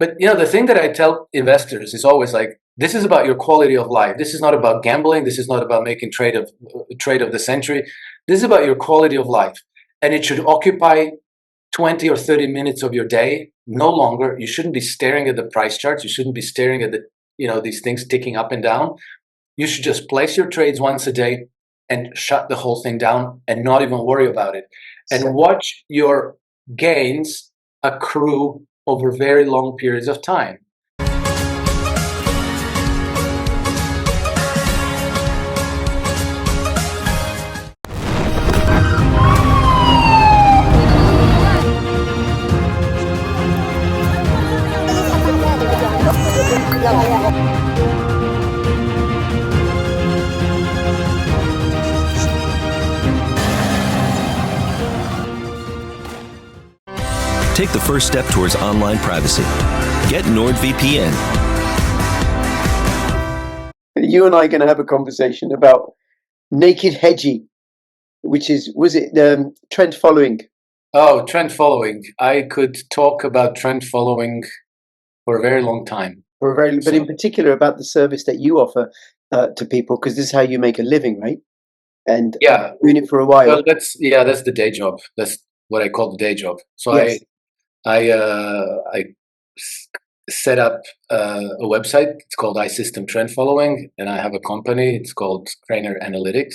But the thing that I tell investors is always like, this is about your quality of life. This is not about gambling. This is not about making trade of the century. This is about your quality of life, and it should occupy 20 or 30 minutes of your day, no longer. You shouldn't be staring at the price charts. You shouldn't be staring at these things ticking up and down. You should just place your trades once a day and shut the whole thing down and not even worry about it, and watch your gains accrue over very long periods of time. Take the first step towards online privacy. Get NordVPN. You and I are going to have a conversation about naked hedging, was it trend following? Oh, trend following. I could talk about trend following for a very long time. But in particular about the service that you offer to people, because this is how you make a living, right? And doing it for a while. Well, that's the day job. That's what I call the day job. So yes. I set up a website. It's called iSystem Trend Following, and I have a company. It's called Krainer Analytics.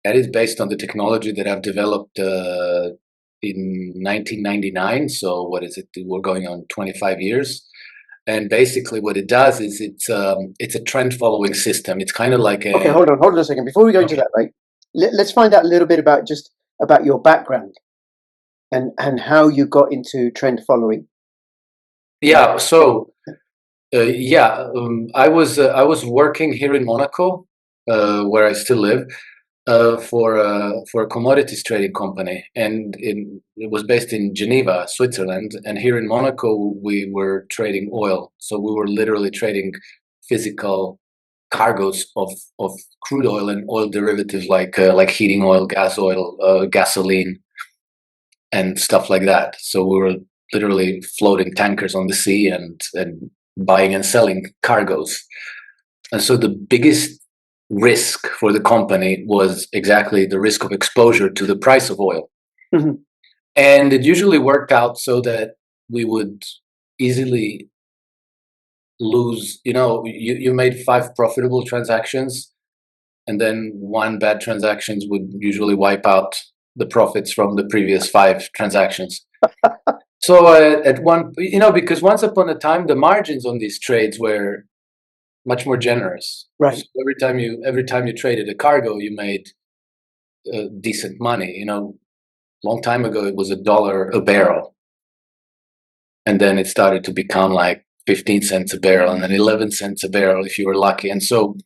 That is based on the technology that I've developed in 1999. So what is it? We're going on 25 years. And basically, what it does is it's a trend following system. It's kind of like a. Okay, hold on a second. Before we go into that, right? Let's find out a little bit about your background. And how you got into trend following? Yeah, so I was working here in Monaco, where I still live, for a commodities trading company, and it was based in Geneva, Switzerland. And here in Monaco, we were trading oil, so we were literally trading physical cargoes of crude oil and oil derivatives like heating oil, gas oil, gasoline, and stuff like that. So we were literally floating tankers on the sea and buying and selling cargoes. And so the biggest risk for the company was exactly the risk of exposure to the price of oil. Mm-hmm. And it usually worked out so that we would easily lose, you made 5 profitable transactions, and then 1 bad transactions would usually wipe out the profits from the previous 5 transactions. So at one, because once upon a time, the margins on these trades were much more generous. Right. So every time you traded a cargo, you made decent money. Long time ago, it was $1 a barrel. And then it started to become like 15 cents a barrel, and then 11 cents a barrel if you were lucky. And so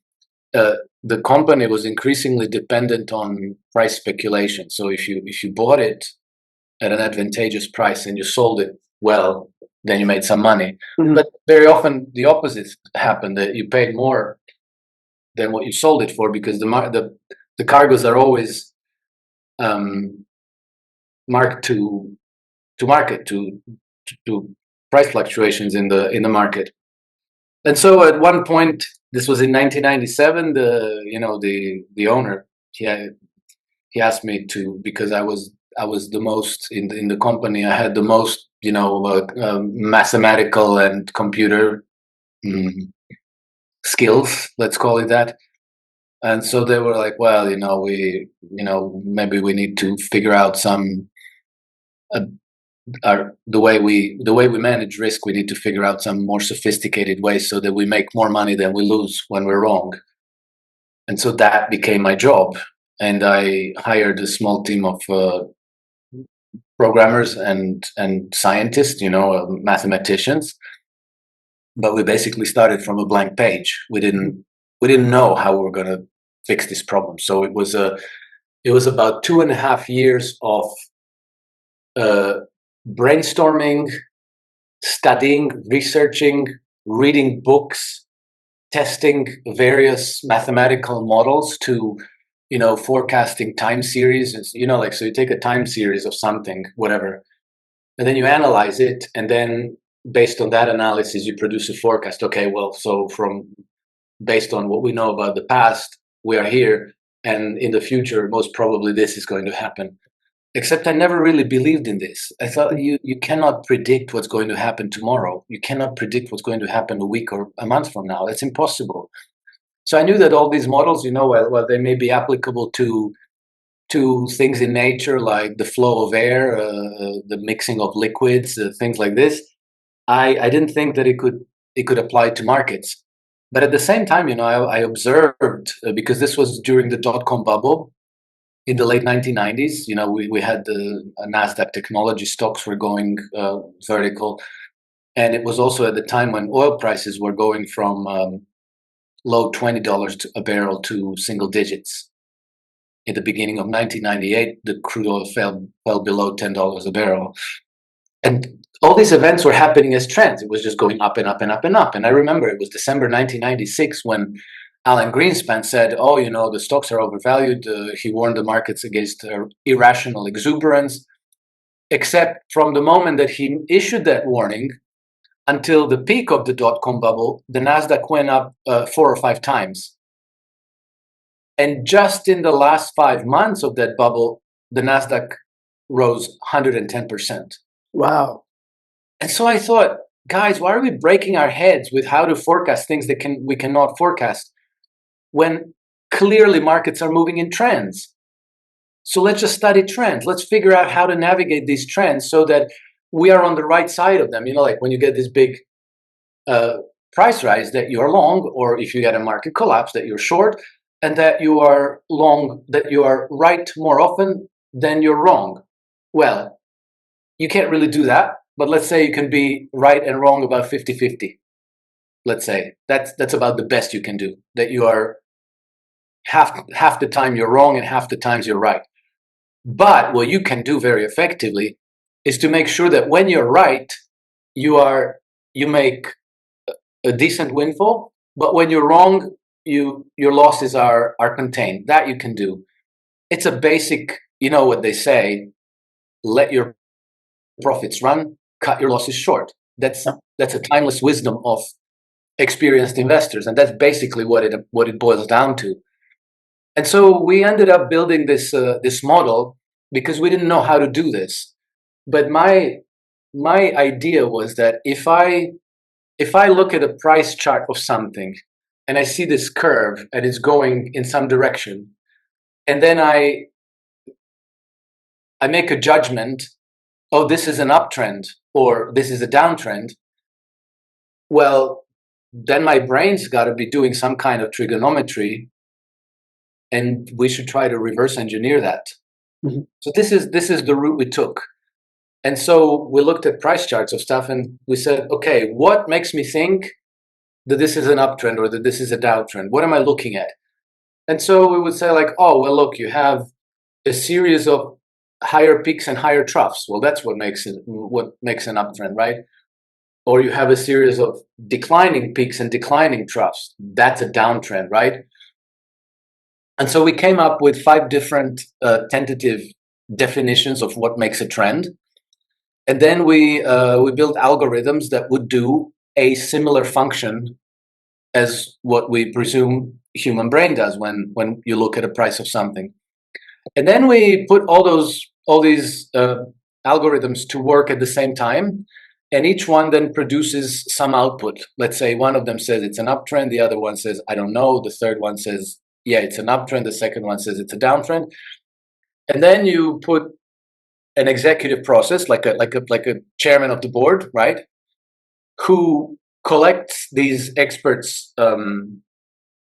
the company was increasingly dependent on price speculation. So if you bought it at an advantageous price and you sold it well, then you made some money. Mm-hmm. But very often the opposite happened, that you paid more than what you sold it for, because the cargoes are always marked to market, to price fluctuations in the market. And so at one point, this was in 1997, the owner, he asked me to, because I was the most in the company. I had the most mathematical and computer skills, let's call it that. And so they were like, well, maybe we need to figure out the way we manage risk. We need to figure out some more sophisticated ways so that we make more money than we lose when we're wrong. And so that became my job, and I hired a small team of programmers and scientists, mathematicians. But we basically started from a blank page. We didn't know how we were going to fix this problem. So it was about 2.5 years of brainstorming, studying, researching, reading books, testing various mathematical models to, forecasting time series. So you take a time series of something, whatever, and then you analyze it, and then based on that analysis, you produce a forecast. Okay, well, so based on what we know about the past, we are here, and in the future, most probably this is going to happen. Except I never really believed in this. I thought you cannot predict what's going to happen tomorrow. You cannot predict what's going to happen a week or a month from now. That's impossible. So I knew that all these models, while they may be applicable to things in nature like the flow of air, the mixing of liquids, things like this, I didn't think that it could apply to markets. But at the same time, I observed, because this was during the dot-com bubble in the late 1990s. We had the NASDAQ technology stocks were going vertical. And it was also at the time when oil prices were going from low $20 a barrel to single digits. In the beginning of 1998, the crude oil fell below $10 a barrel. And all these events were happening as trends. It was just going up and up and up and up. And I remember it was December 1996 when Alan Greenspan said, oh, the stocks are overvalued. He warned the markets against irrational exuberance. Except from the moment that he issued that warning until the peak of the dot-com bubble, the NASDAQ went up 4 or 5 times. And just in the last 5 months of that bubble, the NASDAQ rose 110%. Wow. And so I thought, guys, why are we breaking our heads with how to forecast things that we cannot forecast when clearly markets are moving in trends? So let's just study trends. Let's figure out how to navigate these trends so that we are on the right side of them. Like when you get this big price rise, that you're long, or if you get a market collapse, that you're short, and that you are long, that you are right more often than you're wrong. Well, you can't really do that, but let's say you can be right and wrong about 50-50. Let's say that's about the best you can do, that you are half the time you're wrong and half the times you're right. But what you can do very effectively is to make sure that when you're right, you make a decent windfall, but when you're wrong, your losses are contained. That you can do. It's a basic, what they say, let your profits run, cut your losses short. That's a timeless wisdom of experienced investors, and that's basically what it boils down to. And so we ended up building this model because we didn't know how to do this. But my idea was that if I look at a price chart of something and I see this curve and it's going in some direction, and then I make a judgment, oh, this is an uptrend or this is a downtrend, well, then my brain's got to be doing some kind of trigonometry, and we should try to reverse engineer that. Mm-hmm. So this is the route we took. And so we looked at price charts of stuff and we said, okay, what makes me think that this is an uptrend or that this is a downtrend? What am I looking at? And so we would say like, oh, well, look, you have a series of higher peaks and higher troughs. Well, that's what makes an uptrend, right? Or you have a series of declining peaks and declining troughs. That's a downtrend, right? And so we came up with 5 different tentative definitions of what makes a trend. And then we built algorithms that would do a similar function as what we presume human brain does when you look at a price of something. And then we put all these algorithms to work at the same time, and each one then produces some output. Let's say one of them says it's an uptrend, the other one says I don't know, the third one says yeah, it's an uptrend, the second one says it's a downtrend. And then you put an executive process, like a chairman of the board, right, who collects these experts'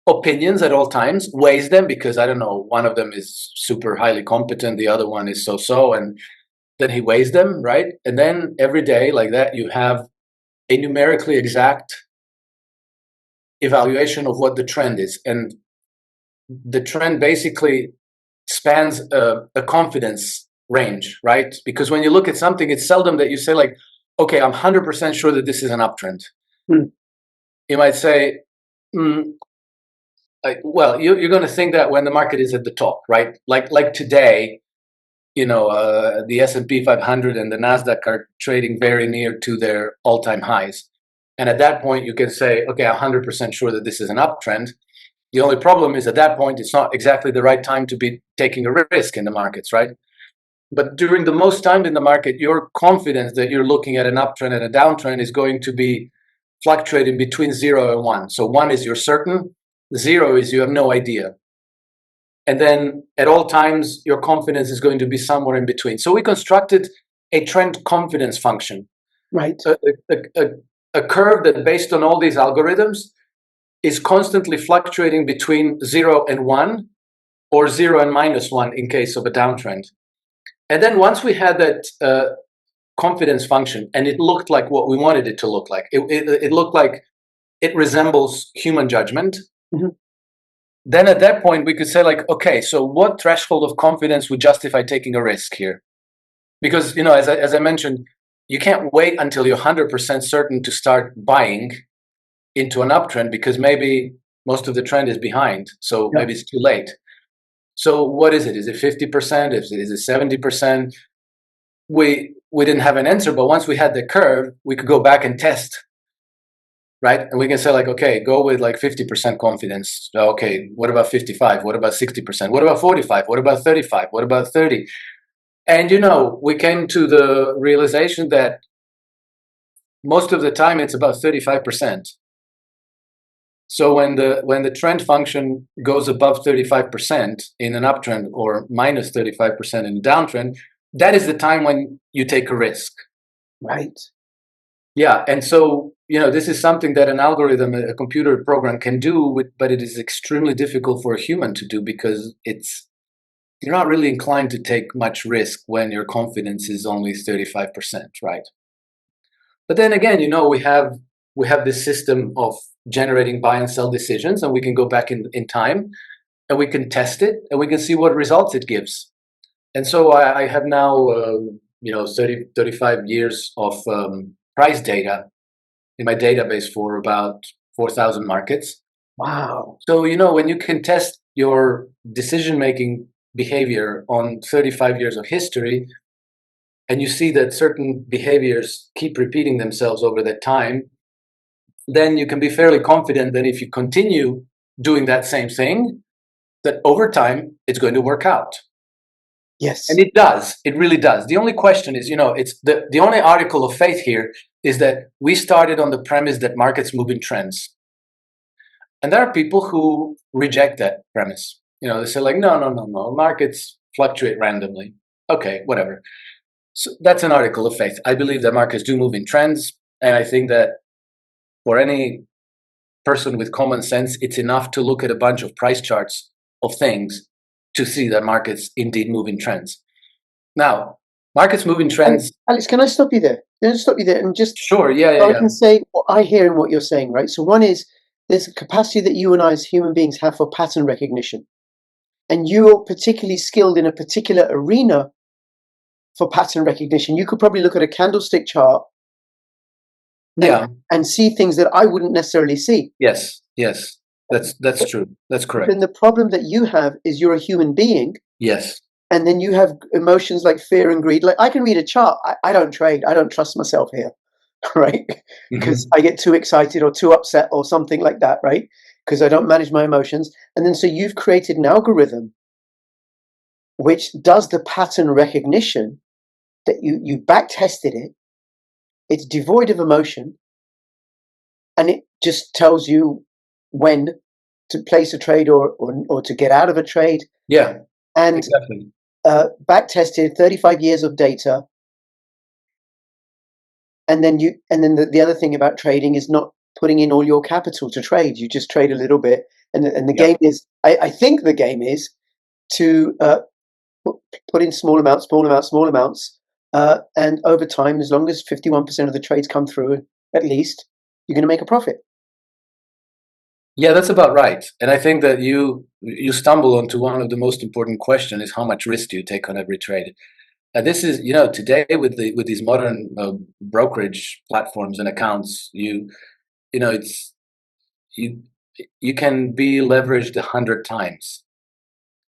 opinions at all times, weighs them, because I don't know, one of them is super highly competent, the other one is so-so, and then he weighs them, right? And then every day, like that, you have a numerically exact evaluation of what the trend is. And the trend basically spans a confidence range, right? Because when you look at something, it's seldom that you say like, okay, I'm 100% sure that this is an uptrend. You might say, well, you're going to think that when the market is at the top, right? Like today, the S&P 500 and the Nasdaq are trading very near to their all-time highs. And at that point, you can say, okay, I'm 100% sure that this is an uptrend. The only problem is at that point, it's not exactly the right time to be taking a risk in the markets, right? But during the most time in the market, your confidence that you're looking at an uptrend and a downtrend is going to be fluctuating between 0 and 1. So 1 is you're certain, 0 is you have no idea. And then at all times, your confidence is going to be somewhere in between. So we constructed a trend confidence function. Right. A curve that, based on all these algorithms, is constantly fluctuating between 0 and 1, or 0 and -1 in case of a downtrend. And then once we had that confidence function, and it looked like what we wanted it to look like, it looked like it resembles human judgment. Mm-hmm. Then at that point, we could say, like, okay, so what threshold of confidence would justify taking a risk here? Because, as I mentioned, you can't wait until you're 100% certain to start buying into an uptrend, because maybe most of the trend is behind. So maybe it's too late. So what is it? Is it 50%? Is it 70%? We didn't have an answer, but once we had the curve, we could go back and test, right? And we can say, like, okay, go with like 50% confidence. Okay, what about 55? What about 60%? What about 45? What about 35? What about 30? And, we came to the realization that most of the time it's about 35%. So when the trend function goes above 35% in an uptrend, or minus 35% in a downtrend, that is the time when you take a risk. Right. Yeah, and so this is something that an algorithm, a computer program, can do, but it is extremely difficult for a human to do, because you're not really inclined to take much risk when your confidence is only 35%, right? But then again, we have this system of generating buy and sell decisions, and we can go back in time, and we can test it, and we can see what results it gives. And so I have now 35 years of price data in my database for about 4,000 markets. Wow. So when you can test your decision-making behavior on 35 years of history, and you see that certain behaviors keep repeating themselves over that time, then you can be fairly confident that if you continue doing that same thing, that over time it's going to work out. Yes. And it does. It really does. The only question is, it's the only article of faith here is that we started on the premise that markets move in trends. And there are people who reject that premise. They say, like, no, markets fluctuate randomly. Okay, whatever. So that's an article of faith. I believe that markets do move in trends, and I think that for any person with common sense, it's enough to look at a bunch of price charts of things to see that markets indeed move in trends. Now, markets move in trends. Alex, can I stop you there? And just sure, yeah. I can say what I hear in what you're saying, right? So one is, there's a capacity that you and I as human beings have for pattern recognition, and you're particularly skilled in a particular arena for pattern recognition. You could probably look at a candlestick chart, and see things that I wouldn't necessarily see. Yes, that's true. That's correct. Then the problem that you have is you're a human being. Yes. And then you have emotions like fear and greed. Like, I can read a chart. I don't trade. I don't trust myself here, right? Because I get too excited or too upset or something like that, right? Because I don't manage my emotions. And then so you've created an algorithm which does the pattern recognition, that you back tested it. It's devoid of emotion, and it just tells you when to place a trade or to get out of a trade. Yeah, and exactly. Back tested 35 years of data, and then the other thing about trading is not putting in all your capital to trade. You just trade a little bit, and the game is, I think the game is to put in small amounts, and over time, as long as 51% of the trades come through, at least, you're going to make a profit. Yeah, that's about right. And I think that you stumble onto one of the most important questions: is how much risk do you take on every trade? And this is, today with these modern brokerage platforms and accounts, you can be leveraged 100 times.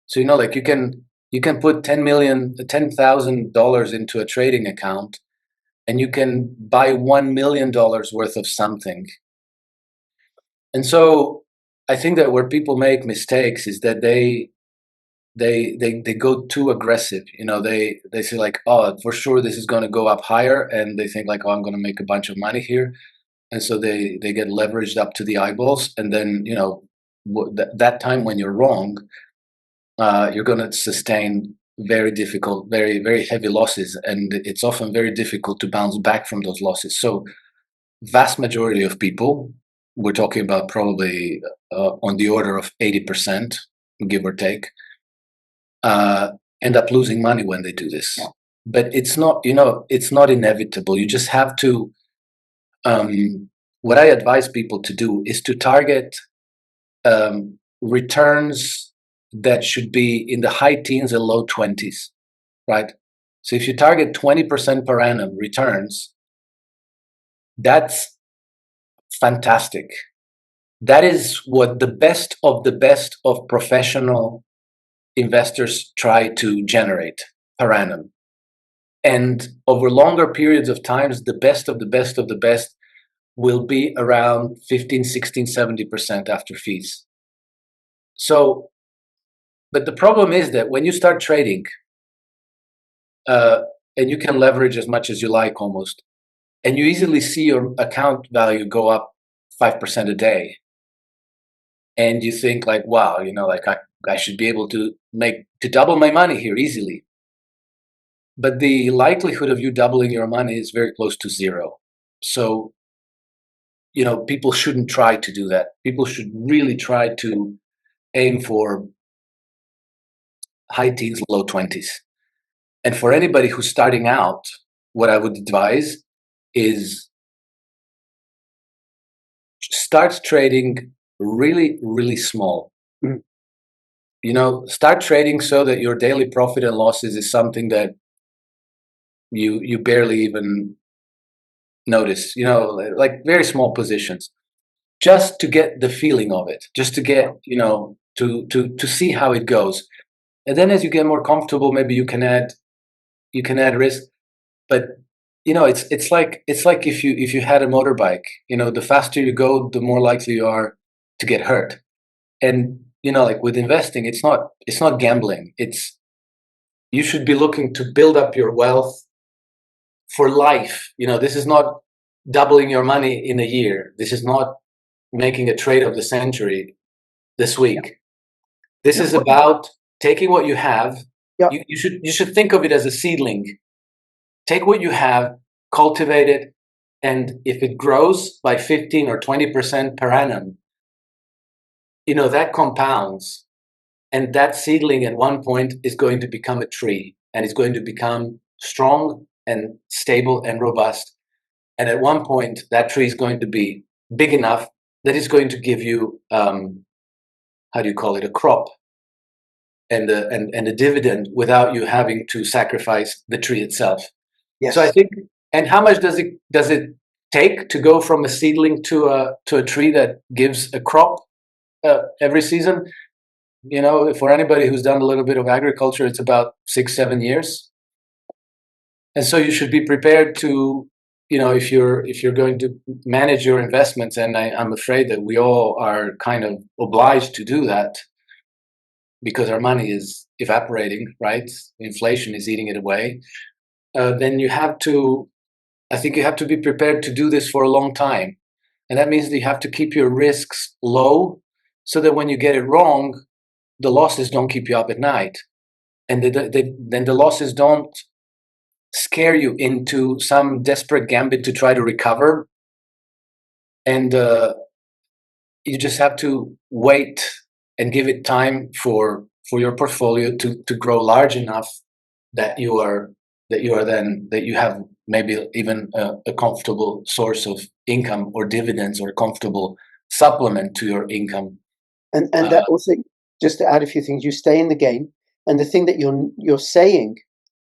So like you can You can put $10,000 into a trading account, and you can buy $1 million worth of something. And so I think that where people make mistakes is that they go too aggressive. They say like, oh, for sure this is going to go up higher, and they think like, oh, I'm going to make a bunch of money here, and so they get leveraged up to the eyeballs, and then that time when you're wrong, you're going to sustain very difficult, very, very heavy losses, and it's often very difficult to bounce back from those losses. So vast majority of people, we're talking about probably on the order of 80%, give or take, end up losing money when they do this. Yeah. But it's not, it's not inevitable. You just have to, what I advise people to do is to target returns that should be in the high teens and low 20s, right? So if you target 20% per annum returns, that's fantastic. That is what the best of professional investors try to generate per annum. And over longer periods of times, the best of the best of the best will be around 15, 16, 70% after fees. So, but the problem is that when you start trading, and you can leverage as much as you like almost, and you easily see your account value go up 5% a day, and you think like, wow, like I should be able to double my money here easily. But the likelihood of you doubling your money is very close to zero. So, people shouldn't try to do that. People should really try to aim for high teens, low 20s. And for anybody who's starting out, what I would advise is start trading really, really small. Mm. Start trading so that your daily profit and losses is something that you barely even notice, like very small positions, just to get the feeling of it, just to get, to see how it goes. And then as you get more comfortable, maybe you can add risk. But it's like if you had a motorbike, the faster you go, the more likely you are to get hurt. And like with investing, it's not gambling. You should be looking to build up your wealth for life. This is not doubling your money in a year. This is not making a trade of the century this week. This is about taking what you have. Yeah. You should think of it as a seedling. Take what you have, cultivate it, and if it grows by 15 or 20% per annum, that compounds. And that seedling at one point is going to become a tree, and it's going to become strong and stable and robust. And at one point, that tree is going to be big enough that it's going to give you, a crop and a dividend without you having to sacrifice the tree itself. Yes. So I think, and how much does it take to go from a seedling to a tree that gives a crop every season? For anybody who's done a little bit of agriculture, it's about 6-7 years. And so you should be prepared to, if you're going to manage your investments, and I'm afraid that we all are kind of obliged to do that because our money is evaporating, right? Inflation is eating it away. Then I think you have to be prepared to do this for a long time. And that means that you have to keep your risks low so that when you get it wrong, the losses don't keep you up at night. And then the losses don't scare you into some desperate gambit to try to recover. And you just have to wait and give it time for your portfolio to grow large enough that you have maybe even a comfortable source of income or dividends, or a comfortable supplement to your income. And that also, just to add a few things, you stay in the game, and the thing that you're saying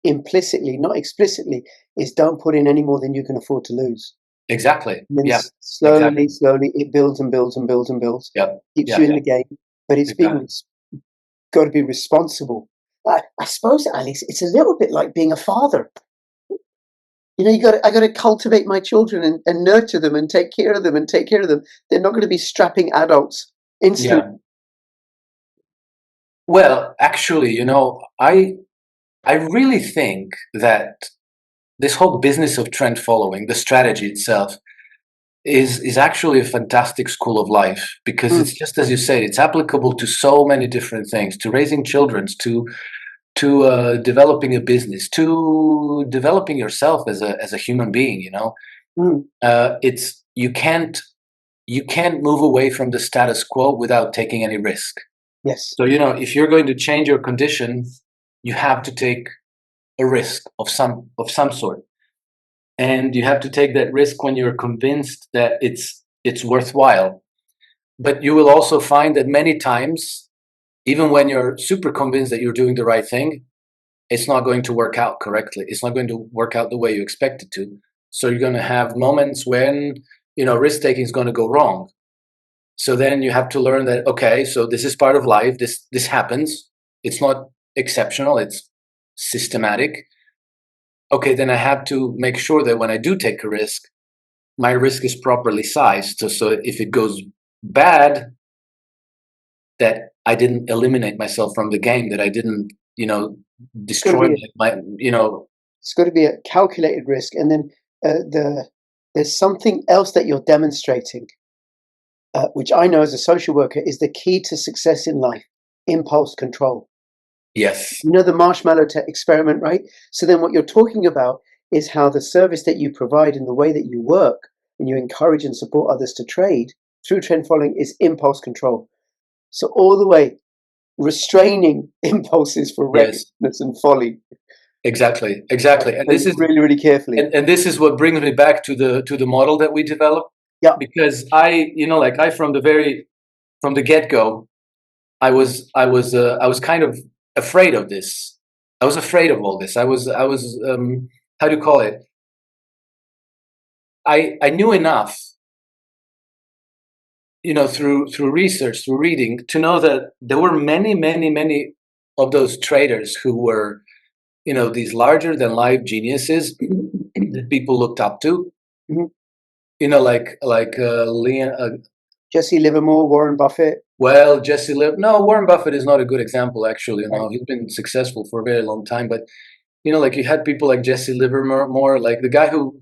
implicitly, not explicitly, is don't put in any more than you can afford to lose. Exactly. Yeah. Slowly it builds and builds and builds and builds. Yeah. Keeps you in the game, but it's got to be responsible I suppose, Alex, it's a little bit like being a father. I got to cultivate my children and nurture them and take care of them and take care of them. They're not going to be strapping adults instantly. Yeah. Well, actually, I really think that this whole business of trend following, the strategy itself, is actually a fantastic school of life, because Mm, it's just as you say, it's applicable to so many different things, to raising children, to developing a business, to developing yourself as a human being. mm, It's you can't move away from the status quo without taking any risk. yes, So if you're going to change your condition, you have to take a risk of some sort, and you have to take that risk when you're convinced that it's worthwhile. But you will also find that many times, even when you're super convinced that you're doing the right thing, it's not going to work out correctly. It's not going to work out the way you expect it to. So you're going to have moments when risk taking is going to go wrong. So then you have to learn that, okay, so this is part of life. This happens. It's not exceptional. It's systematic. Okay, then I have to make sure that when I do take a risk, my risk is properly sized. So if it goes bad, that I didn't eliminate myself from the game, that I didn't, it's got to destroy be it's got to be a calculated risk, and then there's something else that you're demonstrating, which I know as a social worker is the key to success in life: impulse control. yes, The marshmallow experiment, right? So then what you're talking about is how the service that you provide and the way that you work and you encourage and support others to trade through trend following is impulse control. So all the way restraining impulses for yes, recklessness and folly, exactly. And and this is really, really carefully. and this is what brings me back to the model that we developed, Yeah, because I from the get go, I was kind of afraid of this. I was afraid of all this. I was how do you call it? I knew enough, through research, through reading, to know that there were many of those traders who were, these larger than life geniuses that people looked up to. mhm. Like Leon. Jesse Livermore, Warren Buffett. Well, no, Warren Buffett is not a good example, actually. Right. He's been successful for a very long time, but like you had people like Jesse Livermore, like the guy who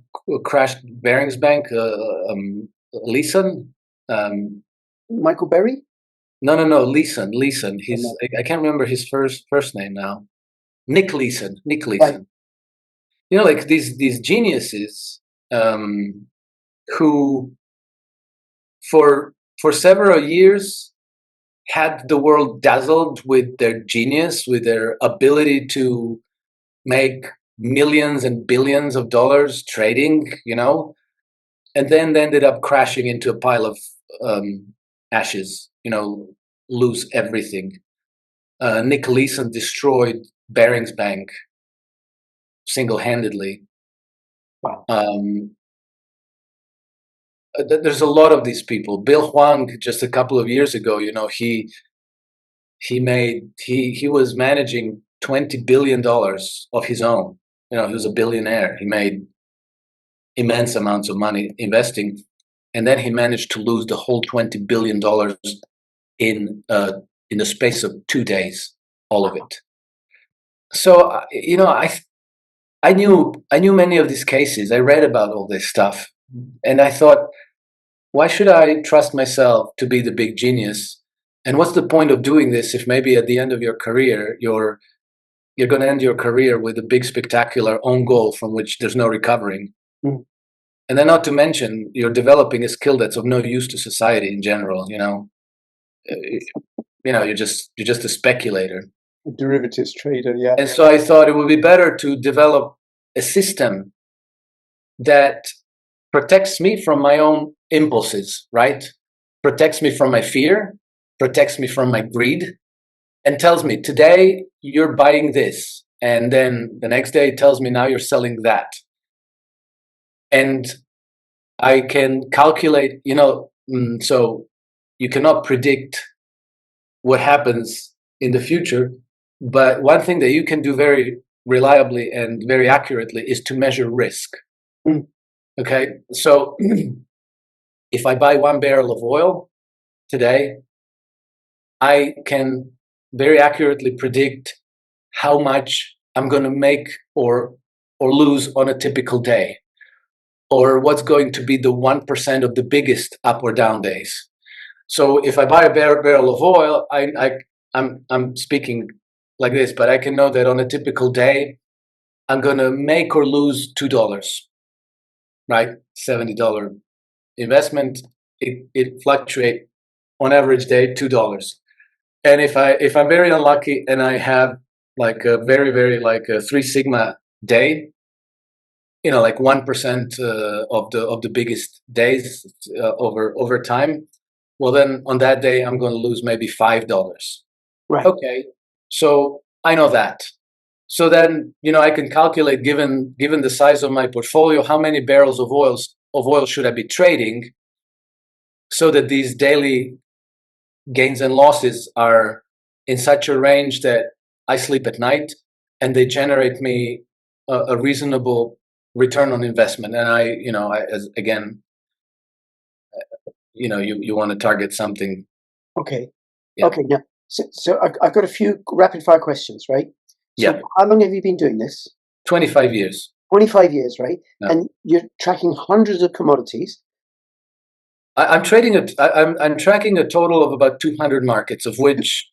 crashed Barings Bank, Leeson. Michael Berry. No, Leeson. Oh, He's no. I can't remember his first name now. Nick Leeson. Nick Right. Leeson. Like these geniuses, who for several years had the world dazzled with their genius, with their ability to make millions and billions of dollars trading, and then they ended up crashing into a pile of ashes, lose everything. Nick Leeson destroyed Barings Bank single-handedly. Wow. There's a lot of these people. Bill Huang, just a couple of years ago, he was managing $20 billion of his own. He was a billionaire. He made immense amounts of money investing, and then he managed to lose the whole $20 billion in the space of 2 days, all of it. So I knew many of these cases. I read about all this stuff, and I thought, why should I trust myself to be the big genius? And what's the point of doing this if maybe at the end of your career you're going to end your career with a big spectacular own goal from which there's no recovering? Mm. And then, not to mention, you're developing a skill that's of no use to society in general. You're just a speculator. A derivatives trader. Yeah. And so I thought it would be better to develop a system that protects me from my own impulses, right? Protects me from my fear, protects me from my greed, and tells me, today you're buying this. And then the next day it tells me, now you're selling that. And I can calculate, so you cannot predict what happens in the future, But one thing that you can do very reliably and very accurately is to measure risk. Mm. Okay, so if I buy 1 barrel of oil today, I can very accurately predict how much I'm going to make or lose on a typical day, or what's going to be the 1% of the biggest up or down days. So if I buy a barrel of oil, I'm speaking like this, but I can know that on a typical day, I'm going to make or lose $2, right? $70 investment. It fluctuates on average day $2. And if I'm very unlucky and I have like a very like a 3 sigma day, like 1% of the biggest days over time, well then on that day I'm going to lose maybe $5. Right. Okay, so I know that. So then I can calculate, given the size of my portfolio, how many barrels of oil should I be trading, so that these daily gains and losses are in such a range that I sleep at night and they generate me a reasonable return on investment. And again, you want to target something. Okay. Yeah. Okay. Now, so I've got a few rapid fire questions, right? So Yeah. how long have you been doing this? 25 years. 25 years, right? Yeah. And you're tracking hundreds of commodities. I'm tracking a total of about 200 markets, of which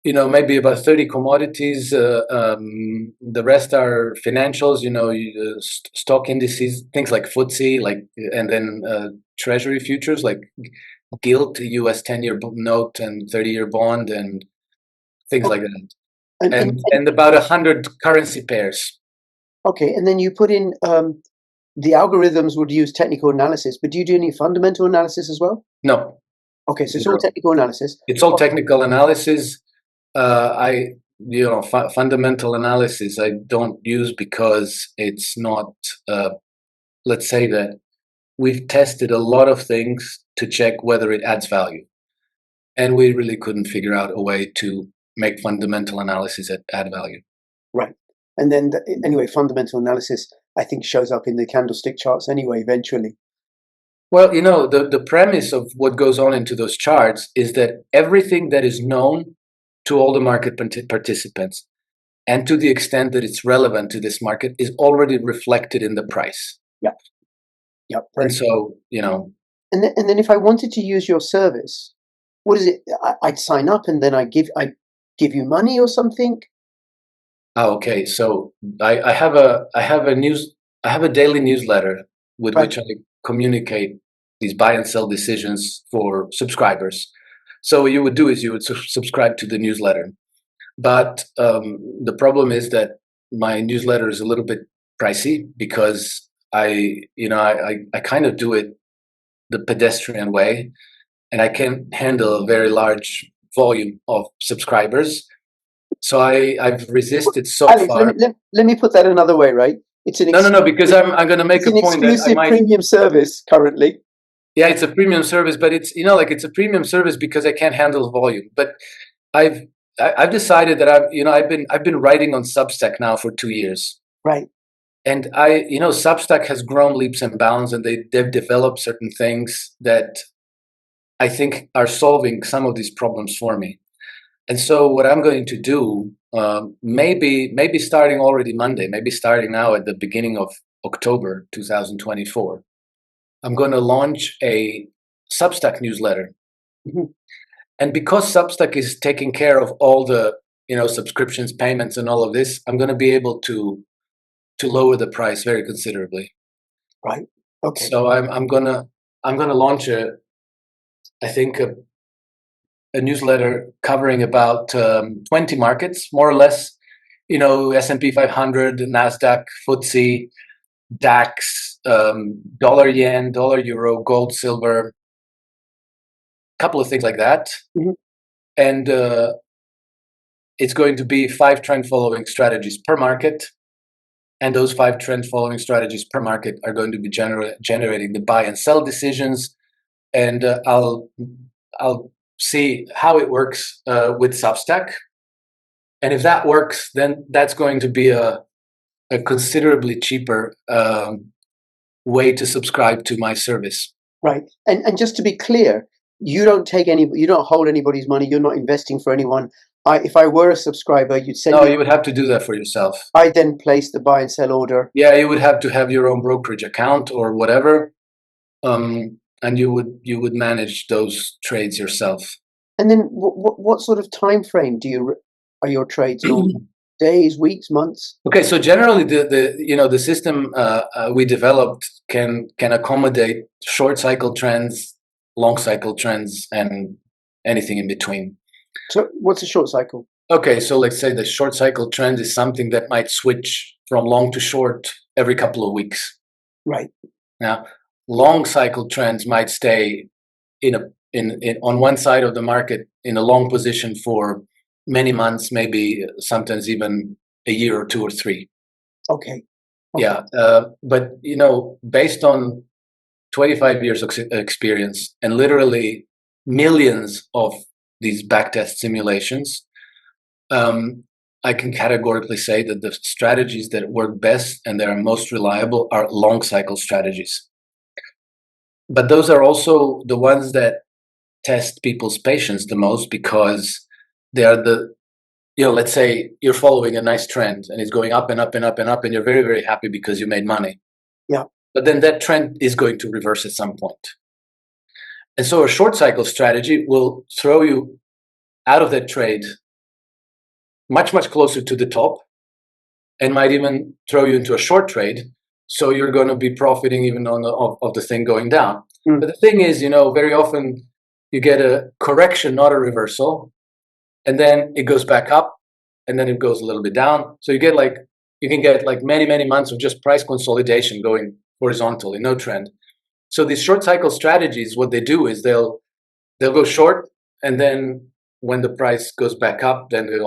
maybe about 30 commodities. The rest are financials, stock indices, things like FTSE, and then treasury futures like gilt, US 10-year note and 30-year bond, and things like that. And about 100 currency pairs. Okay, and then you put in the algorithms would use technical analysis, but do you do any fundamental analysis as well? No. Okay, so it's all technical analysis. It's all technical analysis. Fundamental analysis I don't use because it's not, let's say that we've tested a lot of things to check whether it adds value. And we really couldn't figure out a way to make fundamental analysis add value. Right. And then, anyway, fundamental analysis, I think, shows up in the candlestick charts anyway, eventually. Well, the premise of what goes on into those charts is that everything that is known to all the market participants, and to the extent that it's relevant to this market, is already reflected in the price. Yep. Yep. And so, And then if I wanted to use your service, what is it? I'd sign up and then I give you money or something. Oh, okay. So I have a daily newsletter with which I communicate these buy and sell decisions for subscribers. So what you would do is you would subscribe to the newsletter. But the problem is that my newsletter is a little bit pricey because I kind of do it the pedestrian way, and I can't handle a very large volume of subscribers. So I've resisted so Alex, far. Let me put that another way, right? It's an no, because I'm going to make a point that I exclusive might. Premium service currently. Yeah, it's a premium service, but it's it's a premium service because I can't handle volume. But I've decided that I've been writing on Substack now for 2 years. Right. And Substack has grown leaps and bounds, and they've developed certain things that I think are solving some of these problems for me. And so what I'm going to do, maybe starting already Monday, maybe starting now at the beginning of October 2024, I'm going to launch a Substack newsletter. Mm-hmm. And because Substack is taking care of all the subscriptions, payments, and all of this, I'm going to be able to lower the price very considerably. Right. Okay. So I'm gonna launch I think a newsletter covering about 20 markets, more or less. S&P 500, Nasdaq, FTSE, DAX, dollar yen, dollar euro, gold, silver, a couple of things like that. Mm-hmm. And it's going to be 5 trend following strategies per market. And those 5 trend following strategies per market are going to be generating the buy and sell decisions. And I'll see how it works with Substack. And if that works, then that's going to be a considerably cheaper way to subscribe to my service. Right. And just to be clear, you don't hold anybody's money. You're not investing for anyone. If I were a subscriber, you'd send No, me. you would have to do that for yourself. I then place the buy and sell order. Yeah, you would have to have your own brokerage account or whatever, and you would manage those trades yourself. And then what sort of time frame are your trades normally? Days, weeks, months? Okay, so generally the system we developed can accommodate short cycle trends, long cycle trends, and anything in between. So what's a short cycle? Okay, so let's say the short cycle trend is something that might switch from long to short every couple of weeks. Right. Now, long cycle trends might stay on one side of the market in a long position for many months, maybe sometimes even a year or two or three. Okay. Yeah, but based on 25 years of experience and literally millions of these backtest simulations, I can categorically say that the strategies that work best and that are most reliable are long cycle strategies. But those are also the ones that test people's patience the most, because they are let's say you're following a nice trend and it's going up and up and up and up, and you're very, very happy because you made money. Yeah. But then that trend is going to reverse at some point. And so a short cycle strategy will throw you out of that trade much, much closer to the top, and might even throw you into a short trade. So you're going to be profiting even of the thing going down. But the thing is, very often you get a correction, not a reversal, and then it goes back up, and then it goes a little bit down. So you can get many, many months of just price consolidation going horizontally, no trend. So these short cycle strategies, what they do is they'll go short, and then when the price goes back up, then they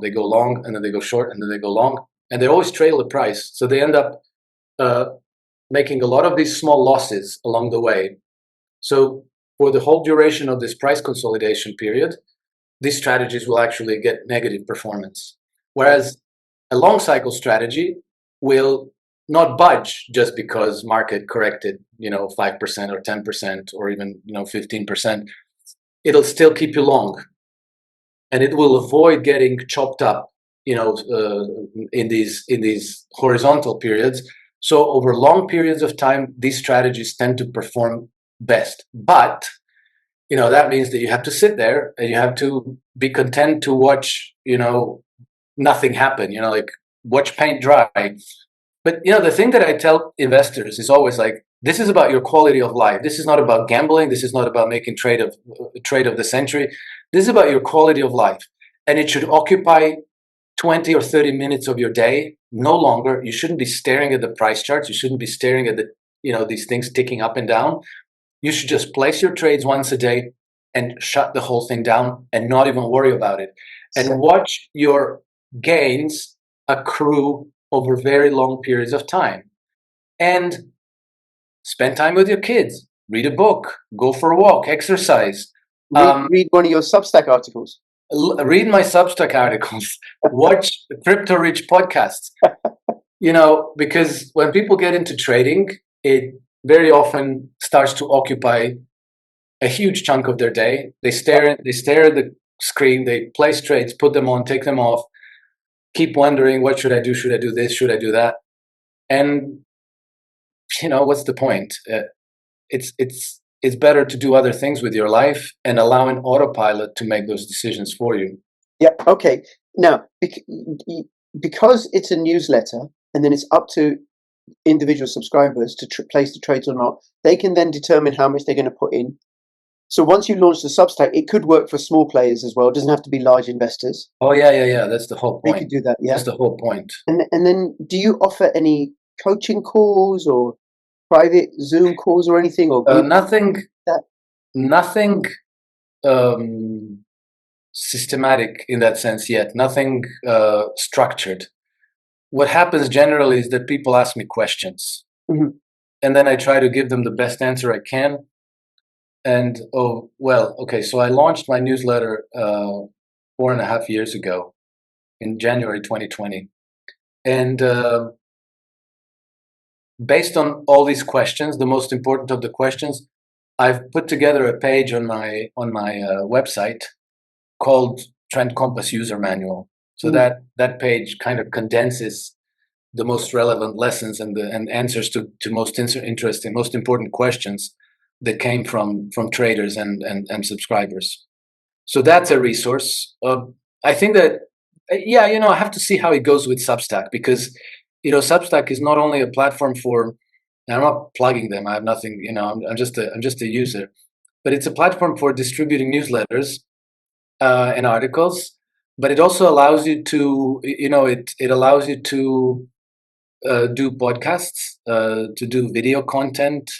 go long, and then they go short, and then they go long, and they always trail the price. So they end up making a lot of these small losses along the way. So for the whole duration of this price consolidation period, these strategies will actually get negative performance. Whereas a long cycle strategy will not budge just because market corrected, 5% or 10% or even, 15%. It'll still keep you long, and it will avoid getting chopped up, in these horizontal periods. So over long periods of time, these strategies tend to perform best. But that means that you have to sit there and you have to be content to watch, nothing happen, watch paint dry. But, the thing that I tell investors is always this is about your quality of life. This is not about gambling. This is not about making trade of the century. This is about your quality of life. And it should occupy 20 or 30 minutes of your day, no longer. You shouldn't be staring at the price charts. You shouldn't be staring at these things ticking up and down. You should just place your trades once a day and shut the whole thing down and not even worry about it. And watch your gains accrue over very long periods of time. And spend time with your kids. Read a book. Go for a walk. Exercise. Read one of your Substack articles. Read my Substack articles. Watch the Crypto Rich podcasts. Because when people get into trading, it very often starts to occupy a huge chunk of their day. They stare at the screen, they place trades, put them on, take them off, keep wondering, what should I do? Should I do this? Should I do that? And what's the point? It's better to do other things with your life and allow an autopilot to make those decisions for you. Yeah. Okay. Now, because it's a newsletter, and then it's up to individual subscribers to place the trades or not, they can then determine how much they're going to put in. So once you launch the Substack, it could work for small players as well. It doesn't have to be large investors. Oh, yeah. That's the whole point. They could do that, yeah. That's the whole point. And then do you offer any coaching calls or private Zoom calls or anything? Or nothing systematic in that sense yet. Nothing structured. What happens generally is that people ask me questions. Mm-hmm. And then I try to give them the best answer I can. And, so I launched my newsletter 4.5 years ago. in January 2020. And based on all these questions, the most important of the questions, I've put together a page on my website called Trend Compass User Manual. So that page kind of condenses the most relevant lessons and answers to most interesting, most important questions that came from traders and subscribers. So that's a resource. I think that, yeah, I have to see how it goes with Substack, because Substack is not only a platform for, and I'm not plugging them. I have nothing. I'm just a user, but it's a platform for distributing newsletters and articles. But it also allows you to, it allows you to do podcasts, to do video content.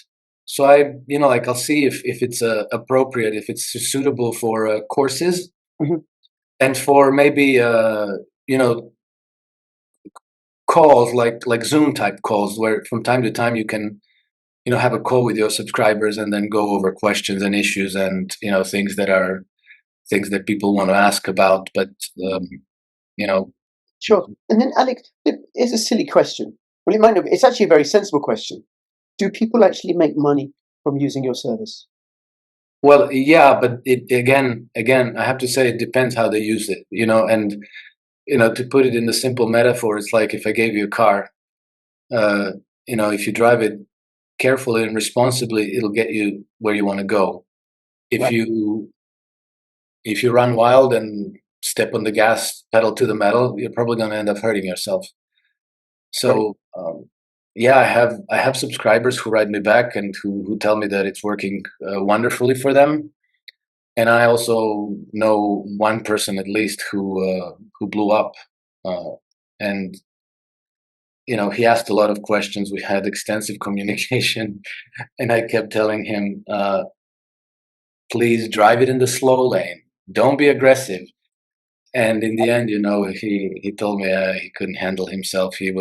So I'll see if it's appropriate, if it's suitable for courses, and for maybe calls like Zoom type calls, where from time to time you can have a call with your subscribers and then go over questions and issues and things that people want to ask about. But Sure. And then, Alex, it's a silly question. Well, it might not be. It's actually a very sensible question. Do people actually make money from using your service? Well, yeah, but again, I have to say it depends how they use it, and to put it in the simple metaphor, it's like if I gave you a car, if you drive it carefully and responsibly, it'll get you where you want to go. If Right. if you run wild and step on the gas pedal to the metal, you're probably going to end up hurting yourself. So, yeah, I have subscribers who write me back and who tell me that it's working wonderfully for them. And I also know one person at least who blew up, and he asked a lot of questions. We had extensive communication, and I kept telling him, please drive it in the slow lane. Don't be aggressive. And in the end, he told me he couldn't handle himself. He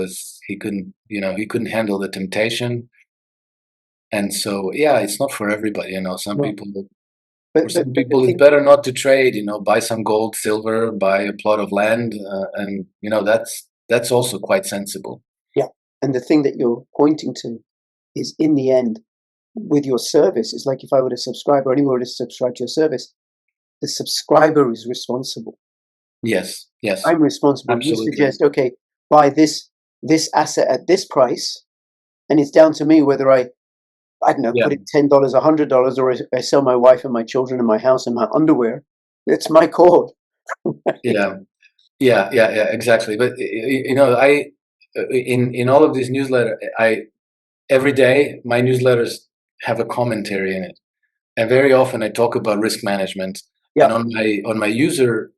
couldn't handle the temptation. And so, yeah, it's not for everybody. Some No. people, But, for some but the people, it's thing, better not to trade. Buy some gold, silver, buy a plot of land, and that's also quite sensible. yeah. And the thing that you're pointing to is, in the end, with your service, it's like if I were to subscribe or anyone were to subscribe to your service, the subscriber is responsible. Yes, I'm responsible. You absolutely. suggest, okay, buy this asset at this price, and it's down to me whether I don't know, Yeah. put it $10, $100, or I sell my wife and my children and my house and my underwear. It's my call. Yeah, exactly. But I in all of these newsletters, every day my newsletters have a commentary in it, and very often I talk about risk management. Yeah. And on my user,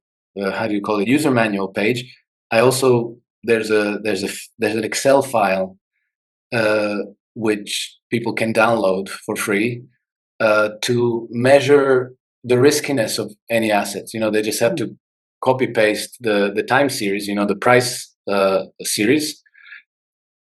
how do you call it, user manual page, I also there's an Excel file which people can download for free to measure the riskiness of any assets. They just have to copy paste the time series, the price series,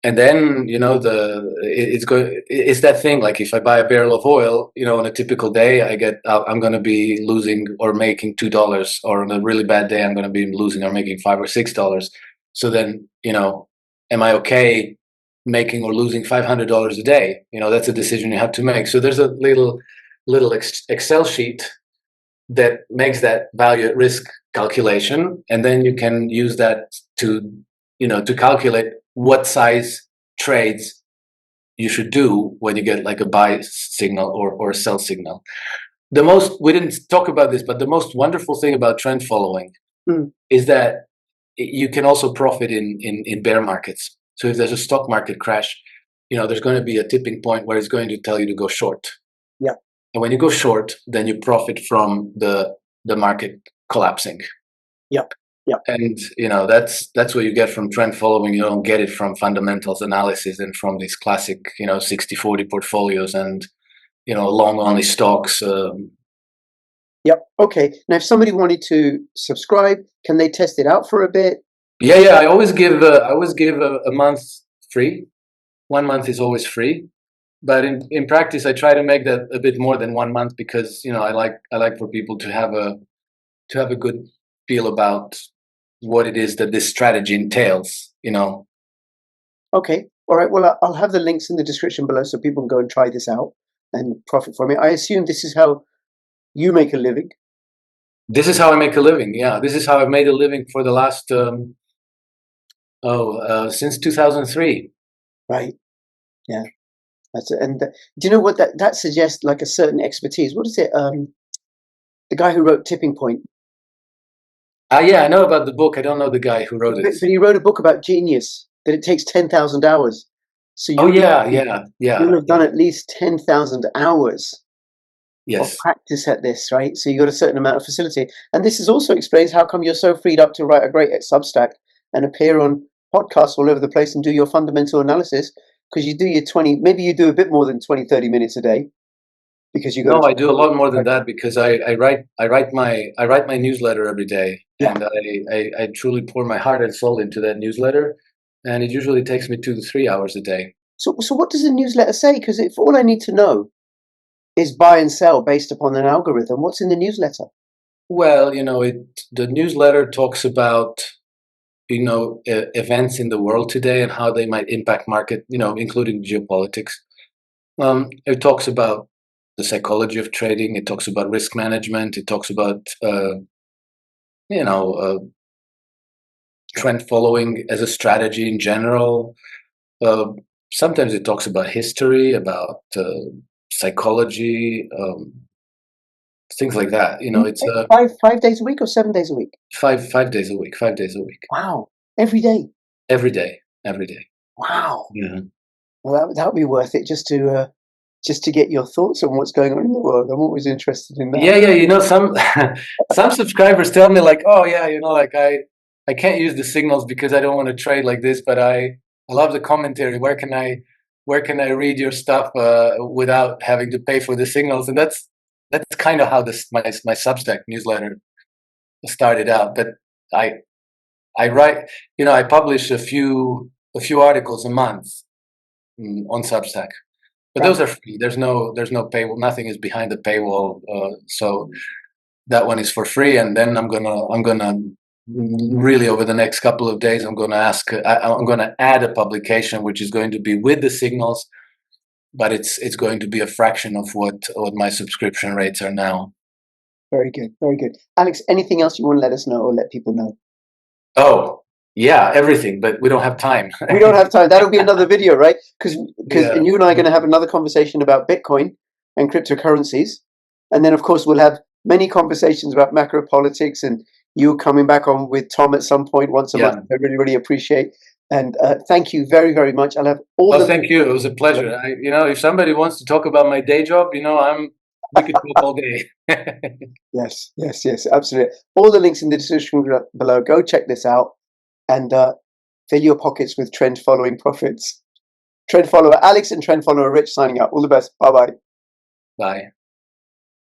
and then it's that thing, like if I buy a barrel of oil, on a typical day I'm going to be losing or making $2, or on a really bad day I'm going to be losing or making $5 or $6. So then am I okay making or losing $500 a day? That's a decision you have to make. So there's a little Excel sheet that makes that value at risk calculation, and then you can use that to calculate what size trades you should do when you get like a buy signal or a sell signal. We didn't talk about this, but the most wonderful thing about trend following is that you can also profit in bear markets. So if there's a stock market crash, there's going to be a tipping point where it's going to tell you to go short. Yeah. And when you go short, then you profit from the market collapsing. Yeah. Yeah. And that's what you get from trend following. You don't get it from fundamentals analysis and from these classic 60-40 portfolios and long only stocks. Yep. Okay. Now, if somebody wanted to subscribe, can they test it out for a bit? Yeah. I always give a month free. 1 month is always free. But in practice, I try to make that a bit more than 1 month, because I like for people to have a good feel about what it is that this strategy entails, Okay. All right. Well, I'll have the links in the description below so people can go and try this out and profit from it. I assume this is how you make a living. This is how I make a living. Yeah, this is how I've made a living for the last since 2003. Right. Yeah. That's it. And do you know what that suggests? Like a certain expertise. What is it? The guy who wrote Tipping Point. Yeah, I know about the book. I don't know the guy who wrote it. But he wrote a book about genius that it takes 10,000 hours. So Oh yeah. You'll have done at least 10,000 hours of Yes. practice at this, right? So you got a certain amount of facility. And this is also explains how come you're so freed up to write a great Substack and appear on podcasts all over the place and do your fundamental analysis, because you do your 20, maybe you do a bit more than 20, 30 minutes a day. Because you No, I do a lot more than that, because I write my newsletter every day, and I truly pour my heart and soul into that newsletter, and it usually takes me 2 to 3 hours a day. So what does the newsletter say? Because if all I need to know is buy and sell based upon an algorithm, what's in the newsletter? Well, the newsletter talks about events in the world today and how they might impact market, including geopolitics. It talks about the psychology of trading. It talks about risk management. It talks about trend following as a strategy in general. Sometimes it talks about history, about psychology, things like that. It's 5 days a week or 7 days a week? 5 days a week. 5 days a week. Wow! Every day. Every day. Every day. Wow. Yeah. Well, that would be worth it just to get your thoughts on what's going on in the world. I'm always interested in that. Yeah. Some subscribers tell me like, oh yeah, like I can't use the signals because I don't want to trade like this, but I love the commentary. Where can I read your stuff without having to pay for the signals? And that's kind of how my Substack newsletter started out. But I write, I publish a few articles a month on Substack. But those are free. There's no paywall. Nothing is behind the paywall. So that one is for free. And then I'm gonna really, over the next couple of days, I'm gonna add a publication which is going to be with the signals, but it's going to be a fraction of what my subscription rates are now. Very good, very good. Alex, anything else you want to let us know or let people know? Oh, yeah, everything, but we don't have time. We don't have time. That'll be another video, right? Because and you and I are going to have another conversation about Bitcoin and cryptocurrencies. And then, of course, we'll have many conversations about macro politics, and you coming back on with Tom at some point once a month. I really, really appreciate. And thank you very, very much. I'll have all thank you. It was a pleasure. If somebody wants to talk about my day job, we could talk all day. Yes, absolutely. All the links in the description below. Go check this out and fill your pockets with trend following profits. Trend follower Alex and trend follower Rich signing out. All the best. Bye-bye. Bye.